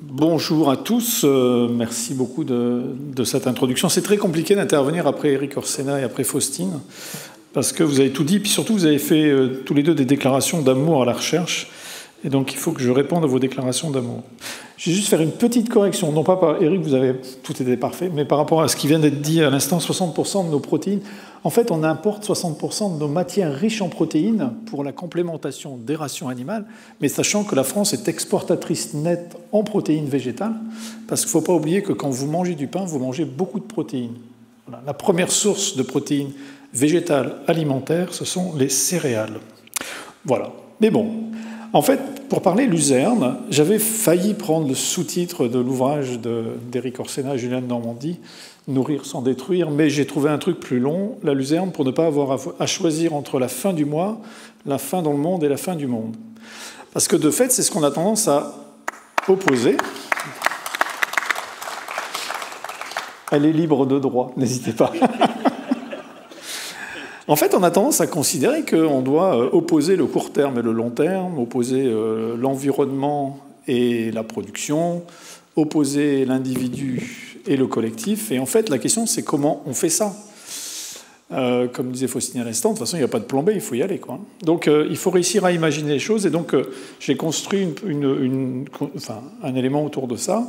Bonjour à tous, merci beaucoup de cette introduction. C'est très compliqué d'intervenir après Eric Orsena et après Faustine, parce que vous avez tout dit, puis surtout vous avez fait tous les deux des déclarations d'amour à la recherche, et donc il faut que je réponde à vos déclarations d'amour. Je vais juste faire une petite correction, non pas par Eric, vous avez tout été parfait, mais par rapport à ce qui vient d'être dit à l'instant, 60% de nos protéines. En fait, on importe 60% de nos matières riches en protéines pour la complémentation des rations animales, mais sachant que la France est exportatrice nette en protéines végétales, parce qu'il ne faut pas oublier que quand vous mangez du pain, vous mangez beaucoup de protéines. Voilà. La première source de protéines végétales alimentaires, ce sont les céréales. Voilà. Mais bon, en fait, pour parler luzerne, j'avais failli prendre le sous-titre de l'ouvrage d'Éric Orsena et Julien de Normandie, Nourrir sans détruire, mais j'ai trouvé un truc plus long, la luzerne, pour ne pas avoir à choisir entre la fin du mois, la fin dans le monde et la fin du monde. Parce que de fait, c'est ce qu'on a tendance à opposer. Elle est libre de droit, n'hésitez pas. En fait, on a tendance à considérer qu'on doit opposer le court terme et le long terme, opposer l'environnement et la production, opposer l'individu et le collectif. Et en fait, la question, c'est comment on fait ça. Comme disait Faustine à l'instant, de toute façon, il n'y a pas de plan B, il faut y aller, quoi. Donc, il faut réussir à imaginer les choses. Et donc, j'ai construit un élément autour de ça.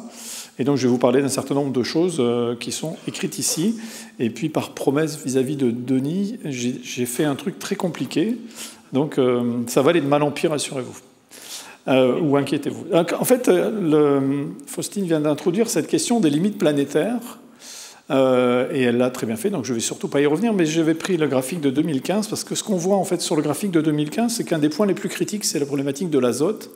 Et donc, je vais vous parler d'un certain nombre de choses qui sont écrites ici. Et puis, par promesse vis-à-vis de Denis, j'ai fait un truc très compliqué. Donc, ça va aller de mal en pire, rassurez-vous. Ou inquiétez-vous. En fait, Faustine vient d'introduire cette question des limites planétaires. Et elle l'a très bien fait, donc je ne vais surtout pas y revenir, mais j'avais pris le graphique de 2015, parce que ce qu'on voit en fait sur le graphique de 2015, c'est qu'un des points les plus critiques, c'est la problématique de l'azote.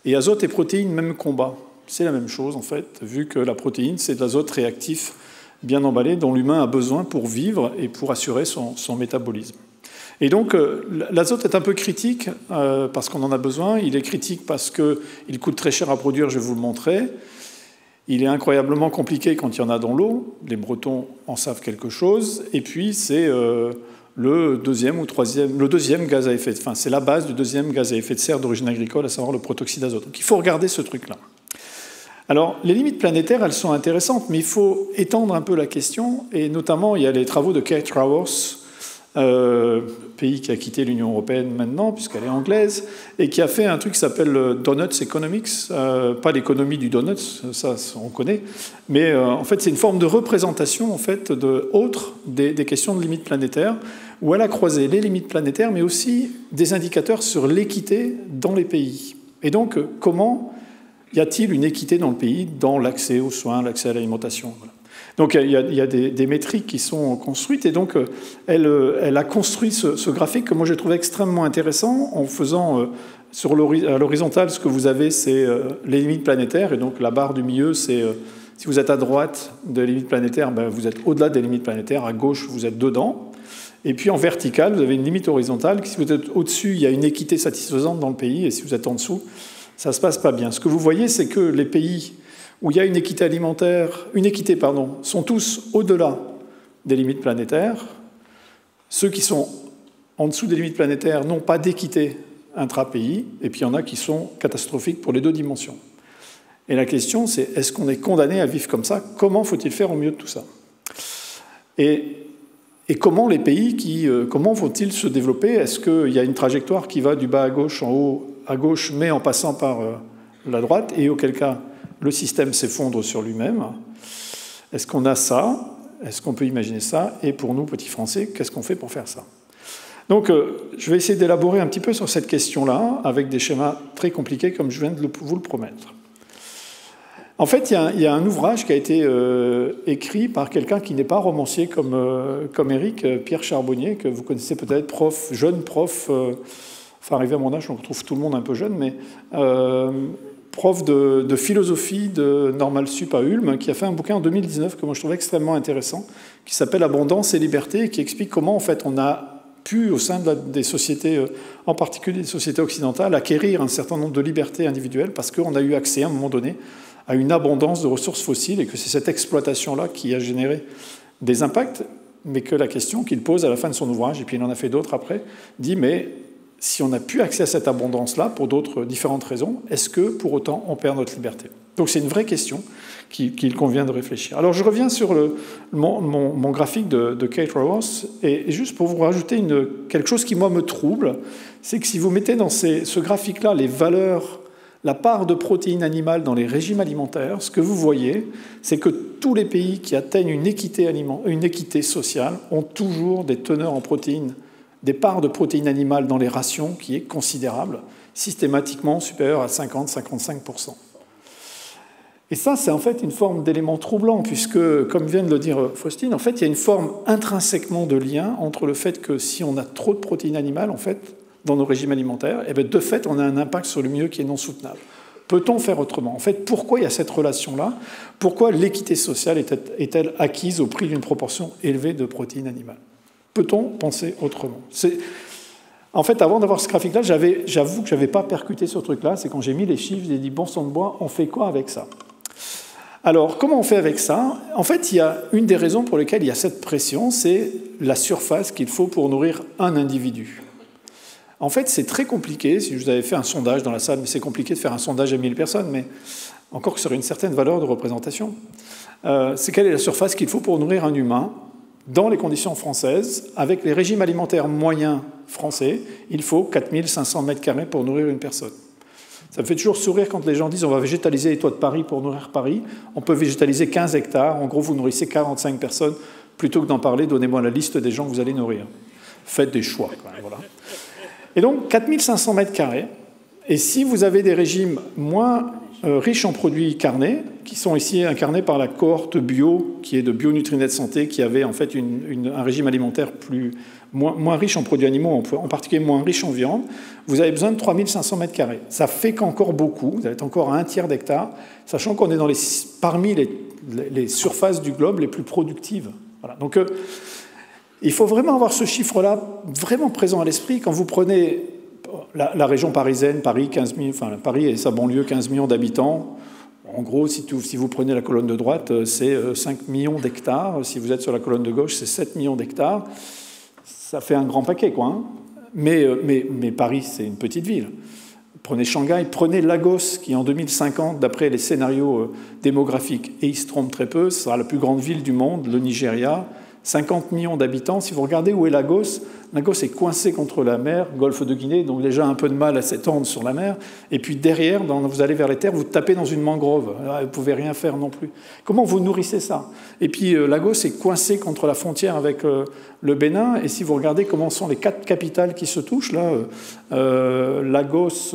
Et azote et protéines, même combat. C'est la même chose, en fait, vu que la protéine, c'est de l'azote réactif bien emballé, dont l'humain a besoin pour vivre et pour assurer son métabolisme. Et donc, l'azote est un peu critique parce qu'on en a besoin. Il est critique parce qu'il coûte très cher à produire, je vais vous le montrer. Il est incroyablement compliqué quand il y en a dans l'eau. Les Bretons en savent quelque chose. Et puis, c'est le deuxième gaz à effet de serre. Enfin, c'est la base du deuxième gaz à effet de serre d'origine agricole, à savoir le protoxyde d'azote. Donc, il faut regarder ce truc-là. Alors, les limites planétaires, elles sont intéressantes, mais il faut étendre un peu la question. Et notamment, il y a les travaux de Kate Raworth, pays qui a quitté l'Union européenne maintenant, puisqu'elle est anglaise, et qui a fait un truc qui s'appelle Donuts Economics, pas l'économie du donut, ça on connaît, mais en fait c'est une forme de représentation en fait, des questions de limites planétaires, où elle a croisé les limites planétaires, mais aussi des indicateurs sur l'équité dans les pays. Et donc, comment y a-t-il une équité dans le pays, dans l'accès aux soins, l'accès à l'alimentation, voilà. Donc il y a des métriques qui sont construites, et donc elle a construit ce graphique que moi j'ai trouvé extrêmement intéressant en faisant à l'horizontale, ce que vous avez, c'est les limites planétaires, et donc la barre du milieu, c'est si vous êtes à droite des limites planétaires, ben, vous êtes au-delà des limites planétaires, à gauche vous êtes dedans, et puis en verticale vous avez une limite horizontale, si vous être au-dessus il y a une équité satisfaisante dans le pays, et si vous êtes en dessous ça ne se passe pas bien. Ce que vous voyez, c'est que les pays où il y a une équité sont tous au-delà des limites planétaires. Ceux qui sont en dessous des limites planétaires n'ont pas d'équité intra-pays, et puis il y en a qui sont catastrophiques pour les deux dimensions. Et la question, c'est est-ce qu'on est condamné à vivre comme ça? Comment faut-il faire au milieu de tout ça? Et comment les pays, comment vont-ils se développer? Est-ce qu'il y a une trajectoire qui va du bas à gauche, en haut à gauche, mais en passant par la droite, et auquel cas le système s'effondre sur lui-même? Est-ce qu'on a ça? Est-ce qu'on peut imaginer ça? Et pour nous, petits Français, qu'est-ce qu'on fait pour faire ça? Donc, je vais essayer d'élaborer un petit peu sur cette question-là, avec des schémas très compliqués, comme je viens de vous le promettre. En fait, il y a un ouvrage qui a été écrit par quelqu'un qui n'est pas romancier comme Éric, Pierre Charbonnier, que vous connaissez peut-être, jeune prof, enfin arrivé à mon âge, on retrouve tout le monde un peu jeune, mais prof de philosophie de Normal Sup à Ulm, qui a fait un bouquin en 2019 que moi je trouvais extrêmement intéressant, qui s'appelle Abondance et liberté, et qui explique comment en fait on a pu, au sein des sociétés, en particulier des sociétés occidentales, acquérir un certain nombre de libertés individuelles parce qu'on a eu accès à un moment donné à une abondance de ressources fossiles, et que c'est cette exploitation-là qui a généré des impacts, mais que la question qu'il pose à la fin de son ouvrage, et puis il en a fait d'autres après, dit mais si on n'a plus accès à cette abondance-là, pour d'autres différentes raisons, est-ce que pour autant on perd notre liberté? Donc c'est une vraie question qu'il convient de réfléchir. Alors je reviens sur mon graphique de Kate Raworth, et juste pour vous rajouter quelque chose qui moi me trouble, c'est que si vous mettez dans ce graphique-là les valeurs, la part de protéines animales dans les régimes alimentaires, ce que vous voyez, c'est que tous les pays qui atteignent une équité sociale ont toujours des teneurs en protéines, des parts de protéines animales dans les rations qui est considérable, systématiquement supérieure à 50-55%. Et ça, c'est en fait une forme d'élément troublant, puisque, comme vient de le dire Faustine, en fait, il y a une forme intrinsèquement de lien entre le fait que si on a trop de protéines animales, en fait, dans nos régimes alimentaires, et bien de fait, on a un impact sur le milieu qui est non soutenable. Peut-on faire autrement? En fait, pourquoi il y a cette relation-là? Pourquoi l'équité sociale est-elle acquise au prix d'une proportion élevée de protéines animales? Peut-on penser autrement? En fait, avant d'avoir ce graphique-là, j'avoue que je n'avais pas percuté ce truc-là. C'est quand j'ai mis les chiffres, j'ai dit, bon sang de bois, on fait quoi avec ça? Alors, comment on fait avec ça? En fait, il y a une des raisons pour lesquelles il y a cette pression, c'est la surface qu'il faut pour nourrir un individu. En fait, c'est très compliqué. Si je vous avais fait un sondage dans la salle, mais c'est compliqué de faire un sondage à 1000 personnes, mais encore que ça aurait une certaine valeur de représentation. C'est quelle est la surface qu'il faut pour nourrir un humain dans les conditions françaises, avec les régimes alimentaires moyens français, il faut 4500 m² pour nourrir une personne. Ça me fait toujours sourire quand les gens disent on va végétaliser les toits de Paris pour nourrir Paris. On peut végétaliser 15 hectares. En gros, vous nourrissez 45 personnes. Plutôt que d'en parler, donnez-moi la liste des gens que vous allez nourrir. Faites des choix. Voilà. Et donc, 4500 m². Et si vous avez des régimes moins riches en produits carnés, qui sont ici incarnés par la cohorte bio, qui est de Bionutrinet Santé, qui avait en fait un régime alimentaire moins riche en produits animaux, en particulier moins riche en viande, vous avez besoin de 3500 m². Ça fait qu'encore beaucoup, vous êtes encore à 1/3 d'hectare, sachant qu'on est parmi les surfaces du globe les plus productives. Voilà. Donc, il faut vraiment avoir ce chiffre-là vraiment présent à l'esprit quand vous prenez la région parisienne, Paris et sa banlieue, 15 millions d'habitants. En gros, si vous prenez la colonne de droite, c'est 5 millions d'hectares. Si vous êtes sur la colonne de gauche, c'est 7 millions d'hectares. Ça fait un grand paquet, quoi. Hein. Mais Paris, c'est une petite ville. Prenez Shanghai, prenez Lagos, qui en 2050, d'après les scénarios démographiques, et il se trompe très peu, ce sera la plus grande ville du monde, le Nigeria. 50 millions d'habitants. Si vous regardez où est Lagos, Lagos est coincé contre la mer, golfe de Guinée, donc déjà un peu de mal à s'étendre sur la mer. Et puis derrière, vous allez vers les terres, vous tapez dans une mangrove. Vous ne pouvez rien faire non plus. Comment vous nourrissez ça? Et puis Lagos est coincé contre la frontière avec le Bénin. Et si vous regardez comment sont les 4 capitales qui se touchent, là, Lagos,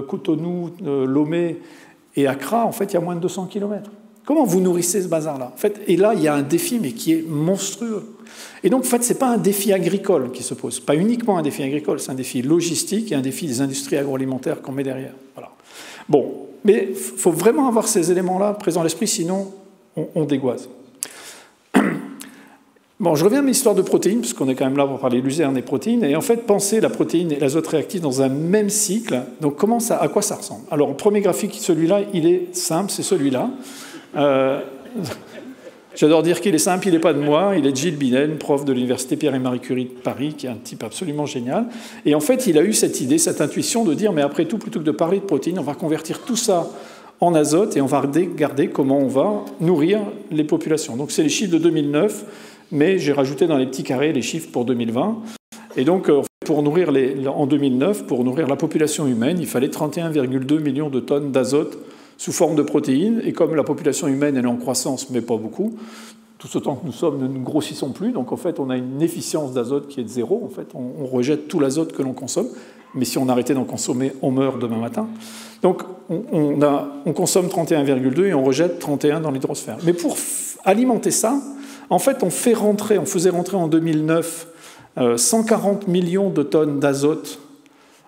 Cotonou, Lomé et Accra, en fait, il y a moins de 200 km. Comment vous nourrissez ce bazar-là? En fait, et là, il y a un défi, mais qui est monstrueux. Et donc, en fait, ce n'est pas un défi agricole qui se pose. Pas uniquement un défi agricole, c'est un défi logistique et un défi des industries agroalimentaires qu'on met derrière. Voilà. Bon, mais il faut vraiment avoir ces éléments-là présents à l'esprit, sinon on dégoise. Bon, je reviens à l'histoire de protéines, parce qu'on est quand même là pour parler de luzerne et protéines. Et en fait, pensez la protéine et l'azote réactif dans un même cycle. Donc, à quoi ça ressemble? Alors, le premier graphique, celui-là, il est simple, c'est celui-là. J'adore dire qu'il est simple, il n'est pas de moi, il est de Gilles Binen, prof de l'université Pierre et Marie Curie de Paris, qui est un type absolument génial. Et en fait, il a eu cette idée, cette intuition de dire, mais après tout, plutôt que de parler de protéines, on va convertir tout ça en azote et on va regarder comment on va nourrir les populations. Donc c'est les chiffres de 2009, mais j'ai rajouté dans les petits carrés les chiffres pour 2020. Et donc, en 2009, pour nourrir la population humaine, il fallait 31,2 millions de tonnes d'azote sous forme de protéines, et comme la population humaine elle est en croissance, mais pas beaucoup, tout autant que nous ne grossissons plus, donc en fait on a une efficience d'azote qui est de 0, en fait on rejette tout l'azote que l'on consomme, mais si on arrêtait d'en consommer, on meurt demain matin. Donc on consomme 31,2 et on rejette 31 dans l'hydrosphère. Mais pour alimenter ça, en fait on faisait rentrer en 2009 140 millions de tonnes d'azote,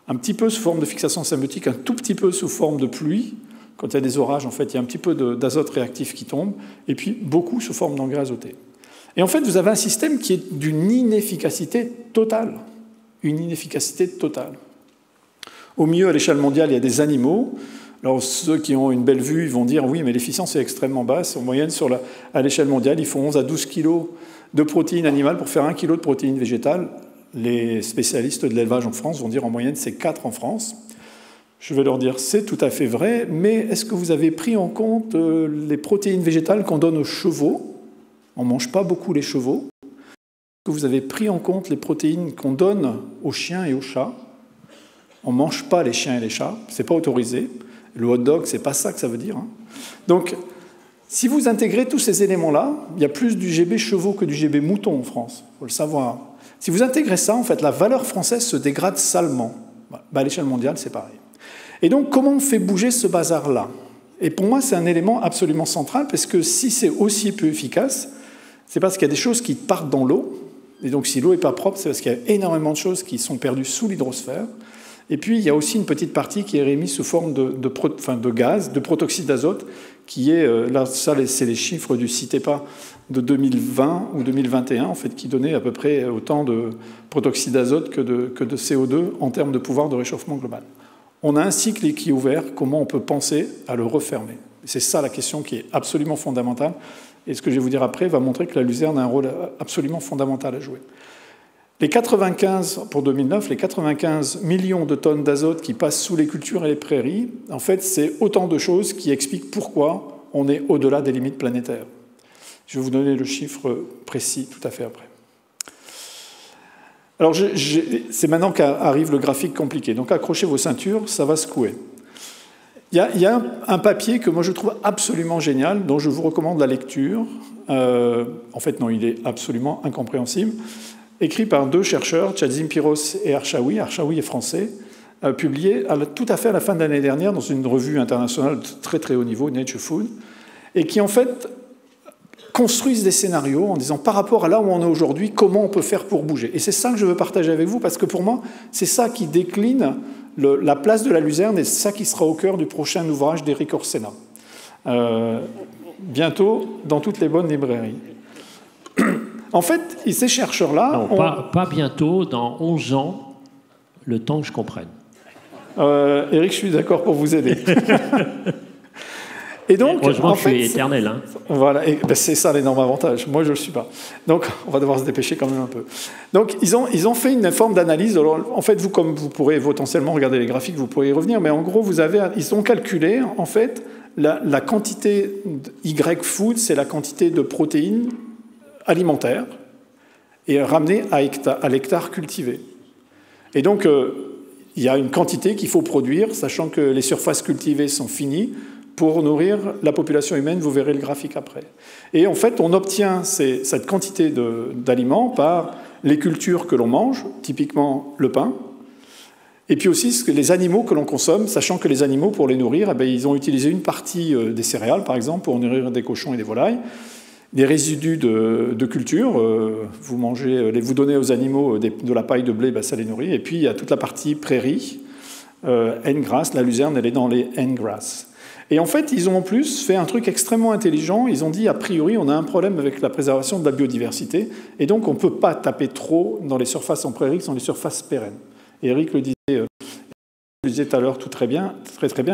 un petit peu sous forme de fixation symbiotique, un tout petit peu sous forme de pluie. Quand il y a des orages, en fait, il y a un petit peu d'azote réactif qui tombe, et puis beaucoup sous forme d'engrais azotés. Et en fait, vous avez un système qui est d'une inefficacité totale. Une inefficacité totale. Au milieu, à l'échelle mondiale, il y a des animaux. Alors, ceux qui ont une belle vue, ils vont dire, oui, mais l'efficience est extrêmement basse. En moyenne, à l'échelle mondiale, ils font 11 à 12 kg de protéines animales pour faire 1 kg de protéines végétales. Les spécialistes de l'élevage en France vont dire en moyenne c'est 4 en France. Je vais leur dire c'est tout à fait vrai, mais est-ce que vous avez pris en compte les protéines végétales qu'on donne aux chevaux? On ne mange pas beaucoup les chevaux. Est-ce que vous avez pris en compte les protéines qu'on donne aux chiens et aux chats? On ne mange pas les chiens et les chats, ce n'est pas autorisé. Le hot dog, ce n'est pas ça que ça veut dire. Donc, si vous intégrez tous ces éléments-là, il y a plus du GB chevaux que du GB mouton en France, il faut le savoir. Si vous intégrez ça, en fait, la valeur française se dégrade salement. À l'échelle mondiale, c'est pareil. Et donc, comment on fait bouger ce bazar-là? Et pour moi, c'est un élément absolument central, parce que si c'est aussi peu efficace, c'est parce qu'il y a des choses qui partent dans l'eau. Et donc, si l'eau n'est pas propre, c'est parce qu'il y a énormément de choses qui sont perdues sous l'hydrosphère. Et puis, il y a aussi une petite partie qui est émise sous forme de gaz, de protoxyde d'azote, qui est, là, ça, c'est les chiffres du CITEPA de 2020 ou 2021, en fait, qui donnaient à peu près autant de protoxyde d'azote que de CO2 en termes de pouvoir de réchauffement global. On a un cycle qui est ouvert, comment on peut penser à le refermer? C'est ça la question qui est absolument fondamentale. Et ce que je vais vous dire après va montrer que la luzerne a un rôle absolument fondamental à jouer. Les 95, pour 2009, les 95 millions de tonnes d'azote qui passent sous les cultures et les prairies, en fait, c'est autant de choses qui expliquent pourquoi on est au-delà des limites planétaires. Je vais vous donner le chiffre précis tout à fait après. Alors, c'est maintenant qu'arrive le graphique compliqué. Donc, accrochez vos ceintures, ça va secouer. Il y a un papier que moi je trouve absolument génial, dont je vous recommande la lecture. En fait, non, il est absolument incompréhensible. Écrit par 2 chercheurs, Tchadzimpiros et Archaoui. Archaoui est français, publié tout à fait à la fin de l'année dernière dans une revue internationale de très très haut niveau, Nature Food, et qui en fait construisent des scénarios en disant par rapport à là où on est aujourd'hui, comment on peut faire pour bouger. Et c'est ça que je veux partager avec vous, parce que pour moi, c'est ça qui décline la place de la luzerne, et c'est ça qui sera au cœur du prochain ouvrage d'Éric Orsena. Bientôt, dans toutes les bonnes librairies. En fait, ces chercheurs-là... Non, pas bientôt, dans 11 ans, le temps que je comprenne. Éric, je suis d'accord pour vous aider. Et donc, heureusement que je suis éternel. Hein. Voilà, c'est ça l'énorme avantage. Moi, je ne le suis pas. Donc, on va devoir se dépêcher quand même un peu. Donc, ils ont fait une forme d'analyse. Alors, en fait, vous, comme vous pourrez potentiellement regarder les graphiques, vous pourrez y revenir, mais en gros, ils ont calculé, en fait, la quantité Y-food, c'est la quantité de protéines alimentaire et ramené à l'hectare cultivé. Et donc, il y a une quantité qu'il faut produire, sachant que les surfaces cultivées sont finies, pour nourrir la population humaine, vous verrez le graphique après. Et en fait, on obtient cette quantité d'aliments par les cultures que l'on mange, typiquement le pain, et puis aussi les animaux que l'on consomme, sachant que les animaux, pour les nourrir, ils ont utilisé une partie des céréales, par exemple, pour nourrir des cochons et des volailles, des résidus de culture, vous donnez aux animaux de la paille de blé, ça les nourrit. Et puis il y a toute la partie prairie, N-grass, la luzerne, elle est dans les N-grass. Et en fait, ils ont en plus fait un truc extrêmement intelligent. Ils ont dit, a priori, on a un problème avec la préservation de la biodiversité, et donc on ne peut pas taper trop dans les surfaces en prairie, qui sont les surfaces pérennes. Et Eric le disait tout à l'heure très bien,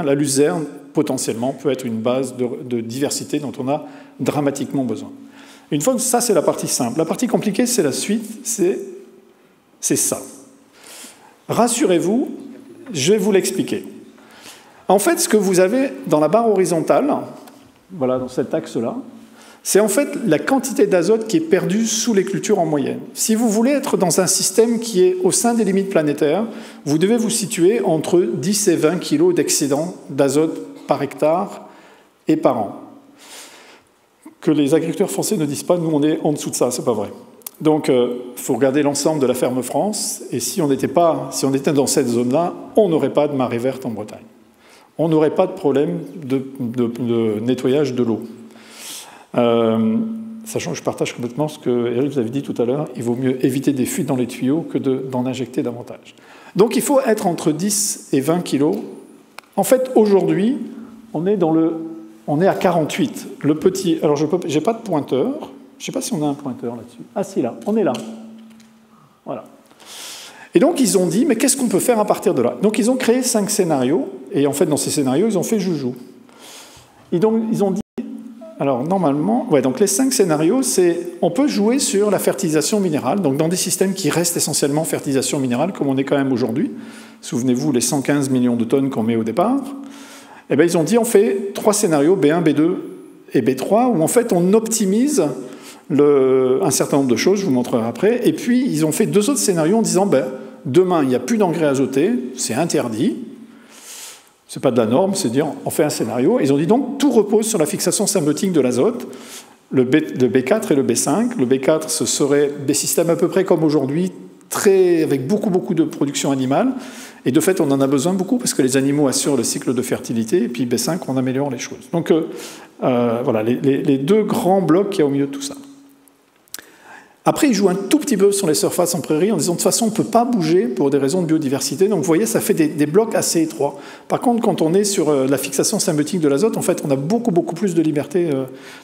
la luzerne, potentiellement, peut être une base de diversité dont on a dramatiquement besoin. Une fois que ça, c'est la partie simple. La partie compliquée, c'est la suite, c'est ça. Rassurez-vous, je vais vous l'expliquer. En fait, ce que vous avez dans la barre horizontale, voilà, dans cet axe-là, c'est en fait la quantité d'azote qui est perdue sous les cultures en moyenne. Si vous voulez être dans un système qui est au sein des limites planétaires, vous devez vous situer entre 10 et 20 kg d'excédent d'azote par hectare et par an. Que les agriculteurs français ne disent pas, nous on est en dessous de ça, c'est pas vrai. Donc il faut regarder l'ensemble de la ferme France, et si on était dans cette zone-là, on n'aurait pas de marée verte en Bretagne. On n'aurait pas de problème de nettoyage de l'eau. Sachant que je partage complètement ce que Eric vous avait dit tout à l'heure, il vaut mieux éviter des fuites dans les tuyaux que d'en injecter davantage. Donc il faut être entre 10 et 20 kg. En fait, aujourd'hui, on est à 48. Le petit, alors je n'ai pas de pointeur. Je ne sais pas si on a un pointeur là-dessus. Ah si, là, on est là. Voilà. Et donc ils ont dit, mais qu'est-ce qu'on peut faire à partir de là? Donc ils ont créé 5 scénarios, et en fait dans ces scénarios, ils ont fait joujou. Ils ont dit, alors normalement, ouais, donc les 5 scénarios, on peut jouer sur la fertilisation minérale, donc dans des systèmes qui restent essentiellement fertilisation minérale, comme on est quand même aujourd'hui. Souvenez-vous, les 115 millions de tonnes qu'on met au départ. Eh bien, ils ont dit, on fait 3 scénarios, B1, B2 et B3, où en fait on optimise un certain nombre de choses, je vous montrerai après. Et puis, ils ont fait 2 autres scénarios en disant, ben, demain, il n'y a plus d'engrais azotés, c'est interdit. Ce n'est pas de la norme, c'est dire, on fait un scénario. Ils ont dit donc, tout repose sur la fixation symbiotique de l'azote, le B4 et le B5. Le B4, ce serait des systèmes à peu près comme aujourd'hui, avec beaucoup de production animale. Et de fait, on en a besoin beaucoup parce que les animaux assurent le cycle de fertilité. Et puis B5, on améliore les choses. Donc voilà, les 2 grands blocs qu'il y a au milieu de tout ça. Après, ils jouent un tout petit peu sur les surfaces en prairie en disant de toute façon, on ne peut pas bouger pour des raisons de biodiversité. Donc vous voyez, ça fait des blocs assez étroits. Par contre, quand on est sur la fixation symbiotique de l'azote, en fait, on a beaucoup plus de liberté,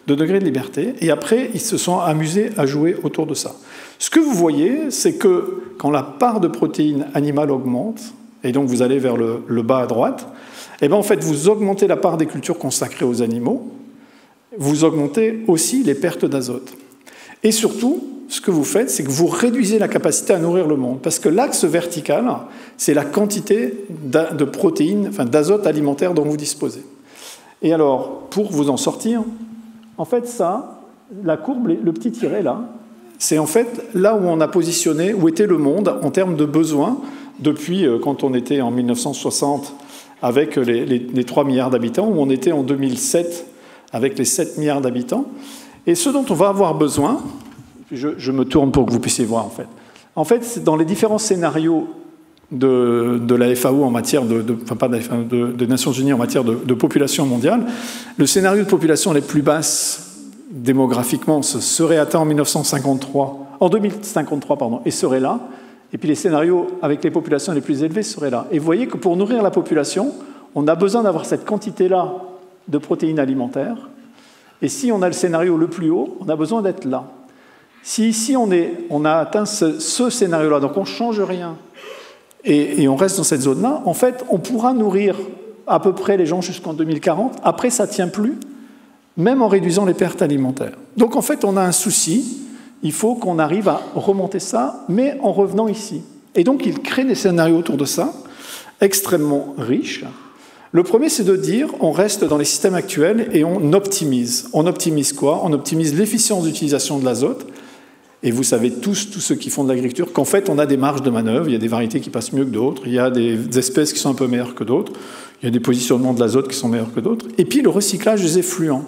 de degrés de liberté. Et après, ils se sont amusés à jouer autour de ça. Ce que vous voyez, c'est que quand la part de protéines animales augmente, et donc vous allez vers le bas à droite, et bien en fait, vous augmentez la part des cultures consacrées aux animaux, vous augmentez aussi les pertes d'azote. Et surtout, ce que vous faites, c'est que vous réduisez la capacité à nourrir le monde. Parce que l'axe vertical, c'est la quantité de protéines, enfin d'azote alimentaire dont vous disposez. Et alors, pour vous en sortir, en fait, ça, la courbe, le petit tiret là, c'est en fait là où on a positionné, où était le monde en termes de besoins depuis quand on était en 1960 avec les 3 milliards d'habitants, où on était en 2007 avec les 7 milliards d'habitants. Et ce dont on va avoir besoin, je me tourne pour que vous puissiez voir en fait. En fait, c'est dans les différents scénarios de la FAO en matière enfin pas de la FAO, des Nations Unies en matière de population mondiale, le scénario de population les plus basses démographiquement serait atteint en 2053, pardon, et serait là. Et puis les scénarios avec les populations les plus élevées seraient là. Et vous voyez que pour nourrir la population, on a besoin d'avoir cette quantité-là de protéines alimentaires. Et si on a le scénario le plus haut, on a besoin d'être là. Si ici on a atteint ce scénario-là, donc on ne change rien, et on reste dans cette zone-là, en fait, on pourra nourrir à peu près les gens jusqu'en 2040. Après, ça ne tient plus, même en réduisant les pertes alimentaires. Donc en fait, on a un souci. Il faut qu'on arrive à remonter ça, mais en revenant ici. Et donc, il crée des scénarios autour de ça, extrêmement riches. Le premier, c'est de dire, on reste dans les systèmes actuels et on optimise. On optimise quoi? On optimise l'efficience d'utilisation de l'azote. Et vous savez tous ceux qui font de l'agriculture, qu'en fait, on a des marges de manœuvre. Il y a des variétés qui passent mieux que d'autres. Il y a des espèces qui sont un peu meilleures que d'autres. Il y a des positionnements de l'azote qui sont meilleurs que d'autres. Et puis, le recyclage des effluents.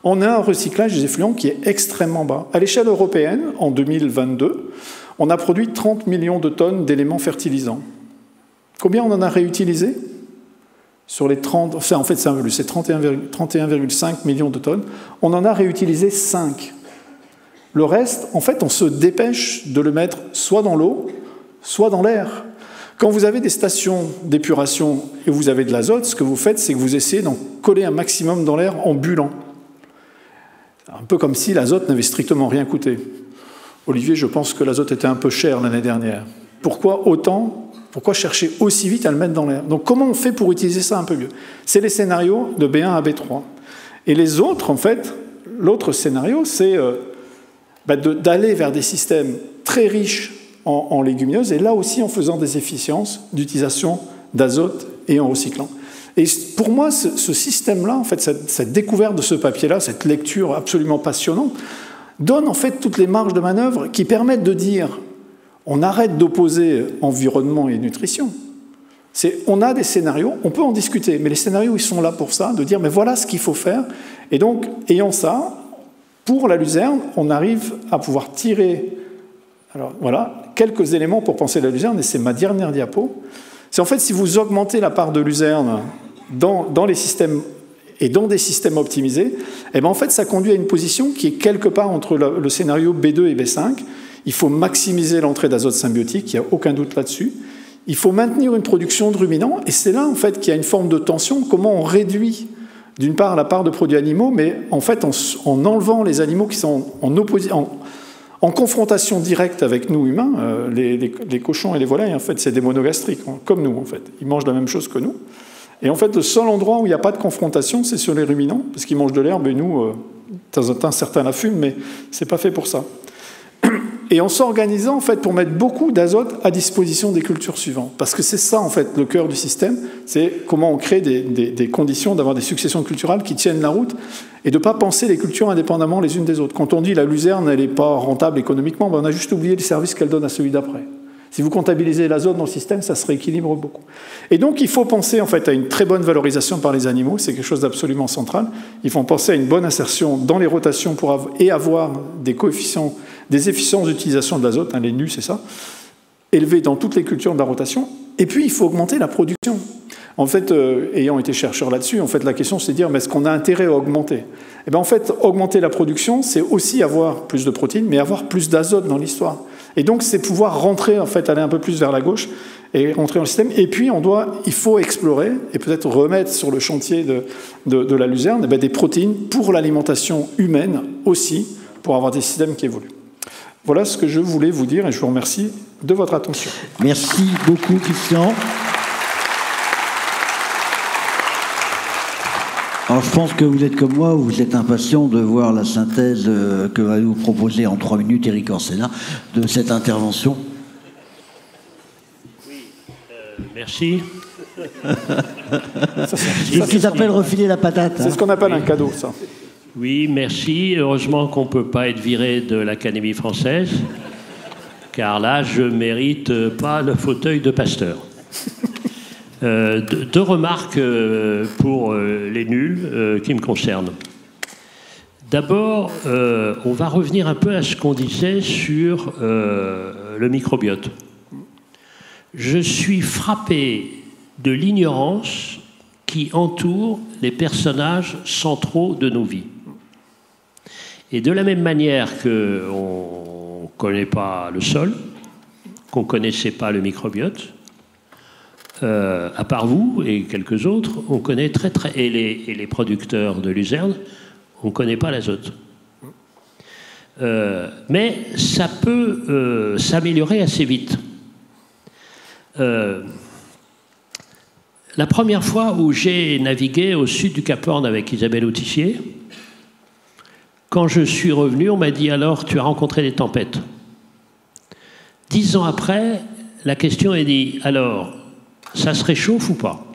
On a un recyclage des effluents qui est extrêmement bas. À l'échelle européenne, en 2022, on a produit 30 millions de tonnes d'éléments fertilisants. Combien on en a réutilisé? Sur les 30, enfin, en fait, c'est 31,5 millions de tonnes. On en a réutilisé 5. Le reste, en fait, on se dépêche de le mettre soit dans l'eau, soit dans l'air. Quand vous avez des stations d'épuration et vous avez de l'azote, ce que vous faites, c'est que vous essayez d'en coller un maximum dans l'air en bulant. Un peu comme si l'azote n'avait strictement rien coûté. Olivier, je pense que l'azote était un peu cher l'année dernière. Pourquoi chercher aussi vite à le mettre dans l'air? Donc comment on fait pour utiliser ça un peu mieux? C'est les scénarios de B1 à B3. Et les autres, en fait, l'autre scénario, c'est d'aller vers des systèmes très riches en légumineuses, et là aussi en faisant des efficiences d'utilisation d'azote et en recyclant. Et pour moi, ce système-là, en fait, cette découverte de ce papier-là, cette lecture absolument passionnante, donne en fait toutes les marges de manœuvre qui permettent de dire on arrête d'opposer environnement et nutrition. On a des scénarios, on peut en discuter, mais les scénarios, ils sont là pour ça, de dire mais voilà ce qu'il faut faire. Et donc, ayant ça, pour la luzerne, on arrive à pouvoir tirer alors voilà, quelques éléments pour penser la luzerne, et c'est ma dernière diapo. C'est en fait si vous augmentez la part de luzerne dans les systèmes et dans des systèmes optimisés, et bien en fait ça conduit à une position qui est quelque part entre le scénario B2 et B5. Il faut maximiser l'entrée d'azote symbiotique, il n'y a aucun doute là-dessus. Il faut maintenir une production de ruminants, et c'est là en fait qu'il y a une forme de tension, comment on réduit d'une part la part de produits animaux, mais en fait en enlevant les animaux qui sont en confrontation directe avec nous humains, les cochons et les volailles, en fait, c'est des monogastriques, comme nous, en fait. Ils mangent la même chose que nous. Et en fait, le seul endroit où il n'y a pas de confrontation, c'est sur les ruminants, parce qu'ils mangent de l'herbe et nous, temps en temps, certains la fument, mais ce n'est pas fait pour ça. Et en s'organisant, en fait, pour mettre beaucoup d'azote à disposition des cultures suivantes. Parce que c'est ça, en fait, le cœur du système, c'est comment on crée des conditions d'avoir des successions culturelles qui tiennent la route et de ne pas penser les cultures indépendamment les unes des autres. Quand on dit la luzerne, elle n'est pas rentable économiquement, ben on a juste oublié les services qu'elle donne à celui d'après. Si vous comptabilisez l'azote dans le système, ça se rééquilibre beaucoup. Et donc, il faut penser en fait à une très bonne valorisation par les animaux, c'est quelque chose d'absolument central. Il faut penser à une bonne insertion dans les rotations pour avoir des coefficients, des efficiences d'utilisation de l'azote, les nus, c'est ça, élevés dans toutes les cultures de la rotation. Et puis, il faut augmenter la production. En fait, ayant été chercheur là-dessus, en fait, la question c'est de dire, mais est-ce qu'on a intérêt à augmenter ? Eh bien, en fait, augmenter la production, c'est aussi avoir plus de protéines, mais avoir plus d'azote dans l'histoire. Et donc, c'est pouvoir rentrer, en fait, aller un peu plus vers la gauche et rentrer dans le système. Et puis, il faut explorer et peut-être remettre sur le chantier de la luzerne des protéines pour l'alimentation humaine aussi, pour avoir des systèmes qui évoluent. Voilà ce que je voulais vous dire et je vous remercie de votre attention. Merci beaucoup, Christian. Alors, je pense que vous êtes comme moi, vous êtes impatient de voir la synthèse que va nous proposer en 3 minutes Éric Orsenna de cette intervention. Oui, merci. C'est ce qu'ils appellent refiler la patate. C'est ce qu'on appelle un cadeau, ça. Oui, merci. Heureusement qu'on ne peut pas être viré de l'Académie française, car là, je ne mérite pas le fauteuil de Pasteur. Deux remarques pour les nuls qui me concernent. D'abord, on va revenir un peu à ce qu'on disait sur le microbiote. Je suis frappé de l'ignorance qui entoure les personnages centraux de nos vies. Et de la même manière qu'on ne connaît pas le sol, qu'on ne connaissait pas le microbiote, à part vous et quelques autres, on connaît et les producteurs de luzerne, on ne connaît pas l'azote. Mais ça peut s'améliorer assez vite. La première fois où j'ai navigué au sud du Cap Horn avec Isabelle Autissier, quand je suis revenu, on m'a dit « Alors, tu as rencontré des tempêtes ?» 10 ans après, la question est dit « Alors, ça se réchauffe ou pas ?»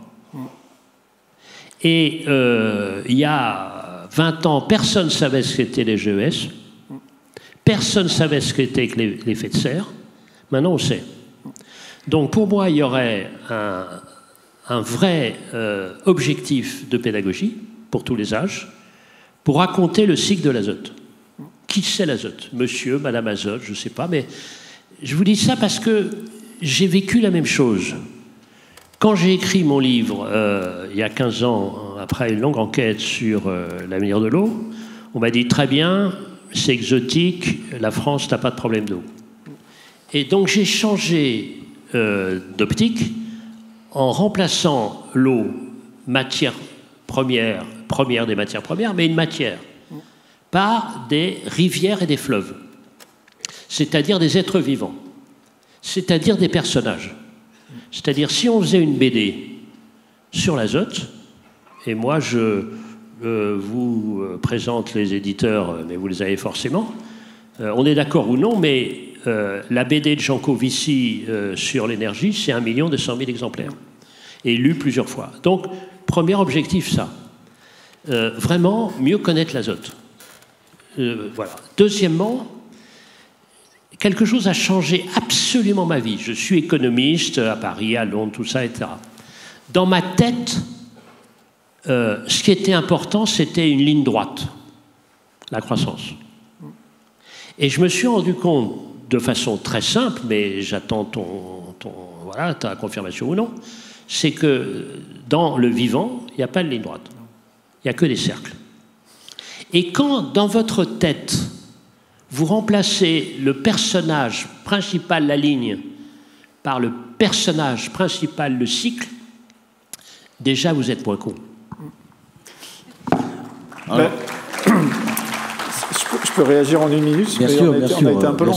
Et il y a 20 ans, personne ne savait ce qu'étaient les GES, personne ne savait ce qu'était l'effet de serre. Maintenant, on sait. Donc, pour moi, il y aurait un vrai objectif de pédagogie pour tous les âges, pour raconter le cycle de l'azote. Qui c'est l'azote? Monsieur, madame azote, je ne sais pas, mais je vous dis ça parce que j'ai vécu la même chose. Quand j'ai écrit mon livre, il y a 15 ans, après une longue enquête sur l'avenir de l'eau, on m'a dit, très bien, c'est exotique, la France n'a pas de problème d'eau. Et donc j'ai changé d'optique en remplaçant l'eau, matière première des matières premières, mais une matière, par des rivières et des fleuves, c'est-à-dire des êtres vivants, c'est-à-dire des personnages. C'est-à-dire, si on faisait une BD sur l'azote, et moi je vous présente les éditeurs, mais vous les avez forcément, on est d'accord ou non, mais la BD de Jean Covici sur l'énergie, c'est 1 200 000 exemplaires, et lu plusieurs fois. Donc, premier objectif, ça. Vraiment, mieux connaître l'azote. Voilà. Deuxièmement, quelque chose a changé absolument ma vie. Je suis économiste à Paris, à Londres, tout ça, etc. Dans ma tête, ce qui était important, c'était une ligne droite, la croissance. Et je me suis rendu compte, de façon très simple, mais j'attends ta confirmation ou non, c'est que dans le vivant, il n'y a pas de ligne droite. Il n'y a que des cercles. Et quand, dans votre tête, vous remplacez le personnage principal, la ligne, par le personnage principal, le cycle, déjà vous êtes moins con. Alors, je peux réagir en 1 minute. Bien sûr, on a été un peu long.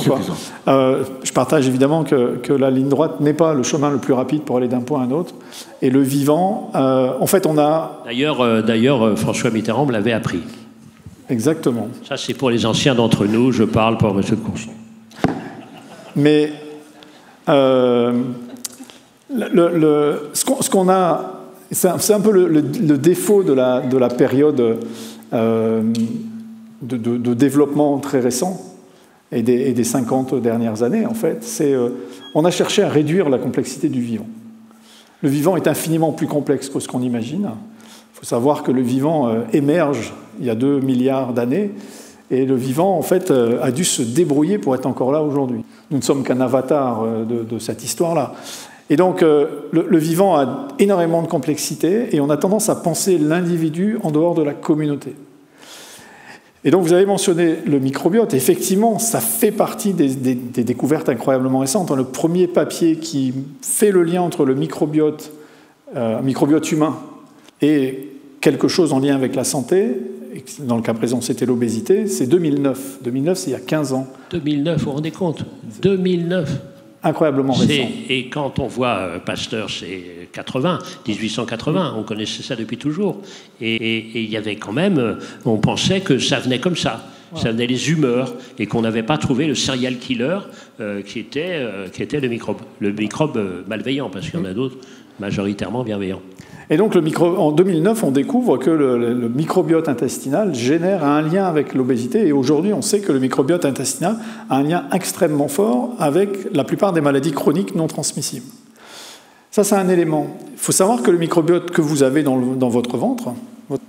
Je partage évidemment que la ligne droite n'est pas le chemin le plus rapide pour aller d'un point à un autre. Et le vivant, en fait, on a... D'ailleurs, François Mitterrand me l'avait appris. Exactement. Ça, c'est pour les anciens d'entre nous, je parle pour M. de Courson. Mais ce qu'on a, c'est un peu le défaut de la période de développement très récent et des 50 dernières années, en fait. On a cherché à réduire la complexité du vivant. Le vivant est infiniment plus complexe que ce qu'on imagine. Il faut savoir que le vivant émerge il y a 2 milliards d'années, et le vivant, en fait, a dû se débrouiller pour être encore là aujourd'hui. Nous ne sommes qu'un avatar de cette histoire-là. Et donc, le vivant a énormément de complexité, et on a tendance à penser l'individu en dehors de la communauté. Et donc, vous avez mentionné le microbiote. Effectivement, ça fait partie des découvertes incroyablement récentes. Le premier papier qui fait le lien entre le microbiote humain et quelque chose en lien avec la santé, et dans le cas présent, c'était l'obésité, c'est 2009. 2009, c'est il y a 15 ans. 2009, vous vous rendez compte? 2009. Incroyablement récent. Et quand on voit Pasteur, c'est 1880, on connaissait ça depuis toujours. Et il y avait quand même, on pensait que ça venait comme ça. Ouais. Ça venait les humeurs, et qu'on n'avait pas trouvé le serial killer qui était le microbe malveillant, parce qu'il y en a d'autres majoritairement bienveillants. Et donc, en 2009, on découvre que le microbiote intestinal génère un lien avec l'obésité. Et aujourd'hui, on sait que le microbiote intestinal a un lien extrêmement fort avec la plupart des maladies chroniques non transmissibles. Ça, c'est un élément. Il faut savoir que le microbiote que vous avez dans votre ventre,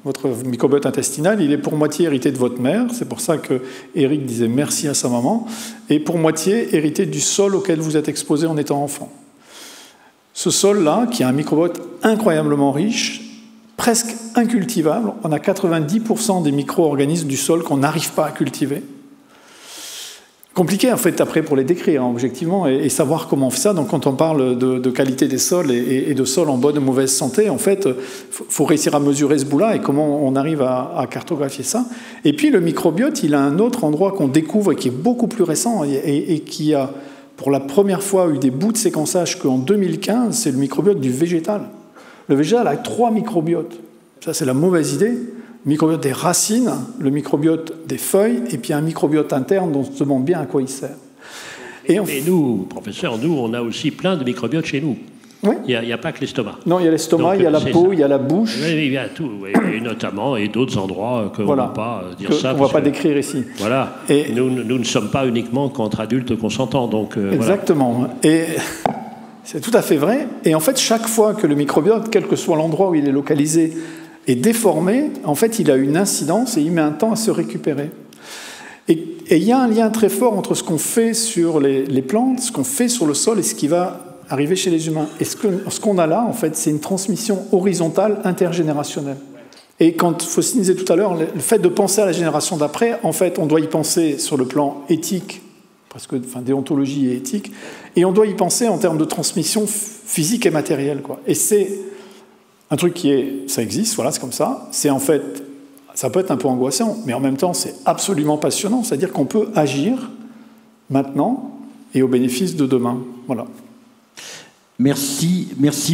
votre microbiote intestinal, il est pour moitié hérité de votre mère. C'est pour ça que Éric disait merci à sa maman. Et pour moitié hérité du sol auquel vous êtes exposé en étant enfant. Ce sol-là, qui a un microbiote incroyablement riche, presque incultivable, on a 90% des micro-organismes du sol qu'on n'arrive pas à cultiver. Compliqué, en fait, après, pour les décrire, hein, objectivement, et savoir comment on fait ça. Donc, quand on parle de qualité des sols et de sols en bonne ou mauvaise santé, en fait, il faut réussir à mesurer ce bout-là et comment on arrive à cartographier ça. Et puis, le microbiote, il a un autre endroit qu'on découvre et qui est beaucoup plus récent et qui a pour la première fois eu des bouts de séquençage qu'en 2015, c'est le microbiote du végétal. Le végétal a 3 microbiotes. Ça, c'est la mauvaise idée. Le microbiote des racines, le microbiote des feuilles, et puis un microbiote interne dont on se demande bien à quoi il sert. Et nous, professeur, on a aussi plein de microbiotes chez nous. Oui. Il n'y a pas que l'estomac. Non, il y a l'estomac, il y a la peau, il y a la bouche. Oui, il y a tout, oui, et notamment, et d'autres endroits qu'on ne va pas dire ça. On ne va pas décrire ici. Voilà. Et nous ne sommes pas uniquement qu'entre adultes consentants. Donc, exactement. Voilà. Et c'est tout à fait vrai. Et en fait, chaque fois que le microbiote, quel que soit l'endroit où il est localisé, est déformé, en fait, il a une incidence et il met un temps à se récupérer. Et il y a un lien très fort entre ce qu'on fait sur les plantes, ce qu'on fait sur le sol et ce qui va arriver chez les humains. Et ce qu'on a là, en fait, c'est une transmission horizontale intergénérationnelle. Et quand Faustine disait tout à l'heure, le fait de penser à la génération d'après, en fait, on doit y penser sur le plan éthique, déontologie et éthique, et on doit y penser en termes de transmission physique et matérielle, quoi. Et c'est un truc ça existe, voilà, c'est comme ça. C'est en fait, ça peut être un peu angoissant, mais en même temps, c'est absolument passionnant. C'est-à-dire qu'on peut agir maintenant et au bénéfice de demain. Voilà. Merci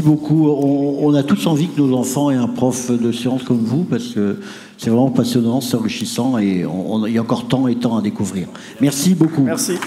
beaucoup. On a tous envie que nos enfants aient un prof de sciences comme vous, parce que c'est vraiment passionnant, c'est enrichissant, et il y a encore tant et tant à découvrir. Merci beaucoup. Merci.